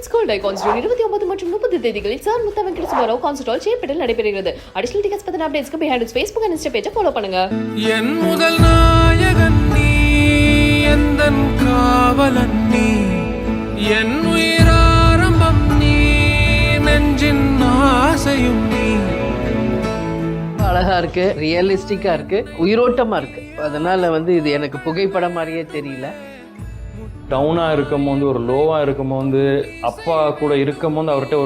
School டைகான்ஸ்டோன் 29 மற்றும் 30 தேதிகளில் sir Mutha Venkata Subbarao concert hall சேப்பட்டில் நடைபெறுகிறது. அடிஷனல் டிக்கெட்ஸ் பத்தின அப்டேட்ஸ்க்கு behind its Facebook and Insta பேஜை ஃபாலோ பண்ணுங்க. என் முதல் நாயகன் நீ, எந்தன் காவலன் நீ, என் உயிராரம்பம் நீ, நெஞ்சின் ஆசையும் நீ. அழகா இருக்கு, ரியலிஸ்டிக்கா இருக்கு, உயிரோட்டமா இருக்கு. அதனால இது எனக்கு புகைப்படம் மாதிரியே தெரியல. டவுனாக இருக்கும் போது, ஒரு லோவாக இருக்கும் போது, அப்பா கூட இருக்கும் போது அவர்கிட்ட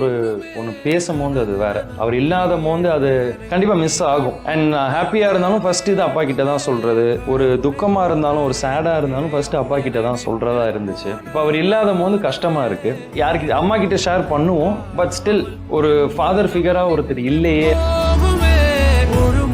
ஒன்று பேசும்போது அது வேற. அவர் இல்லாத போது அது கண்டிப்பாக மிஸ் ஆகும். அண்ட் ஹாப்பியாக இருந்தாலும் ஃபர்ஸ்ட் இது அப்பா கிட்ட தான் சொல்றது, ஒரு துக்கமாக இருந்தாலும் ஒரு சேடாக இருந்தாலும் ஃபர்ஸ்ட் அப்பா கிட்ட தான் சொல்றதா இருந்துச்சு. இப்போ அவர் இல்லாத போது கஷ்டமா இருக்கு. யாருக்கு அம்மா கிட்ட ஷேர் பண்ணுவோம், பட் ஸ்டில் ஒரு ஃபாதர் ஃபிகராக ஒருத்தர் இல்லையே.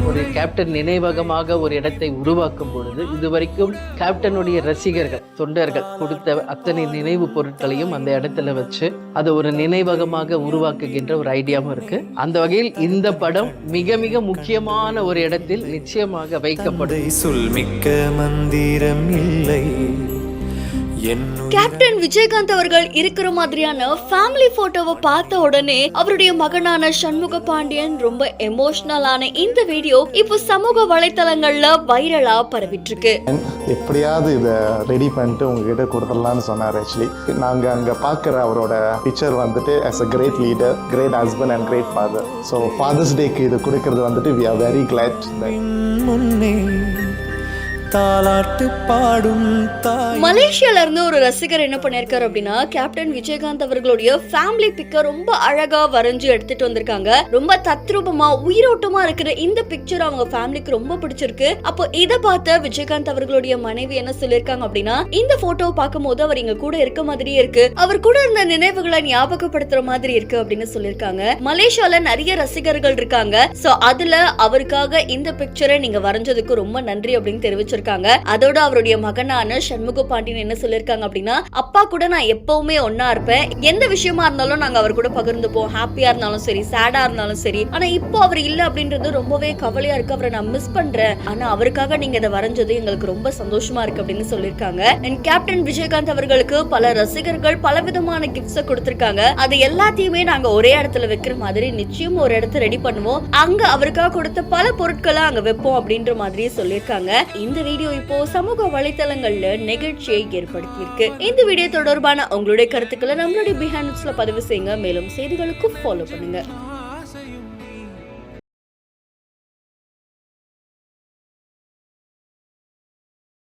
ஒரு கேப்டன் நினைவகமாக ஒரு இடத்தை உருவாக்கும் பொழுது இதுவரைக்கும் கேப்டனுடைய ரசிகர்கள், தொண்டர்கள் கொடுத்த அத்தனை நினைவு பொருட்களையும் அந்த இடத்துல வச்சு அதை ஒரு நினைவகமாக உருவாக்குகின்ற ஒரு ஐடியாவும் இருக்கு. அந்த வகையில் இந்த படம் மிக மிக முக்கியமான ஒரு இடத்தில் நிச்சயமாக வைக்கப்படும். சொல்மிக்க மந்திரம் இல்லை. கேப்டன் விஜயகாந்த் அவர்கள் இருக்கிற மாதிரியான ஃபேமிலி போட்டோவை பார்த்த உடனே அவருடைய மகனான சண்முக பாண்டியன் ரொம்ப எமோஷனலான இந்த வீடியோ இப்போ சமூக வலைத்தளங்கள்ல வைரலா பரவிட்டு இருக்கு. எப்படியாவது இதை ரெடி பண்ணிட்டு உங்ககிட்ட கொடுத்துடலாம்னு சொன்னார். ஆக்சுவலி நாங்க அங்க பாக்குற அவரோட picture as a great leader, great husband and great father. So Father's Day-க்கு இது கொடுக்கிறது we are very glad that மலேசியால இருந்து ஒரு ரசிகர் என்ன பண்ணிருக்காரு அப்படின்னா, கேப்டன் விஜயகாந்த் அவர்களுடைய ஃபேமிலி பிக்கர் ரொம்ப அழகா வரைஞ்சு எடுத்துட்டு வந்திருக்காங்க. ரொம்ப தத்ரூபமா உயிரோட்டமா இருக்கிற இந்த பிக்சர் அவங்க ஃபேமிலிக்கு ரொம்ப பிடிச்சிருக்கு. அப்போ இதை பார்த்த விஜயகாந்த் அவர்களுடைய மனைவி என்ன சொல்லிருக்காங்க அப்படின்னா, இந்த போட்டோவை பார்க்கும் போது அவர் இங்க கூட இருக்க மாதிரியே இருக்கு, அவர் கூட இருந்த நினைவுகளை ஞாபகப்படுத்துற மாதிரி இருக்கு அப்படின்னு சொல்லிருக்காங்க. மலேசியால நிறைய ரசிகர்கள் இருக்காங்க. சோ அதுல அவருக்காக இந்த பிக்சரை நீங்க வரைஞ்சதுக்கு ரொம்ப நன்றி அப்படின்னு தெரிவிச்சிருக்காங்க. அதோட அவருடைய மகனான சண்முக பாண்டியன் என்ன சொல்லிருக்காங்க அப்படின்னா, அப்பா கூட நான் எப்பவுமே ஒன்னா இருப்பேன், எந்த விஷயமா இருந்தாலும் நாங்க அவர் கூட பகிர்ந்துப்போம், ஹாப்பியா இருந்தாலும் சரி, சேடா இருந்தாலும் சரி. ஆனா இப்போ அவர் இல்ல அப்படின்றது ரொம்பவே கவலையா இருக்கு, அவரை நான் மிஸ் பண்றேன். ஆனா அவருக்காக நீங்க இதை வரைஞ்சது எங்களுக்கு ரொம்ப சந்தோஷமா இருக்கு அப்படின்னு சொல்லிருக்காங்க. கேப்டன் விஜயகாந்த் அவர்களுக்கு பல ரசிகர்கள் பலவிதமான கிஃப்ட்ஸ் கொடுத்திருக்காங்க. அது எல்லாத்தையுமே நாங்க ஒரே இடத்துல வைக்கிற மாதிரி நிச்சயம் ஒரு இடத்த ரெடி பண்ணுவோம், அங்க அவருக்காக கொடுத்த பல பொருட்களை அங்க வைப்போம் அப்படின்ற மாதிரி சொல்லிருக்காங்க. இந்த வீடியோ இப்போ சமூக வலைத்தளங்கள்ல நிகழ்ச்சியை ஏற்படுத்தியிருக்கு. இந்த வீடியோ தொடர்பான உங்களுடைய கருத்துக்களை நம்மளுடைய பிஹைண்ட் இட்ஸ்ல பதிவு செய்யுங்க. மேலும் செய்திகளுக்கு ஃபாலோ பண்ணுங்க.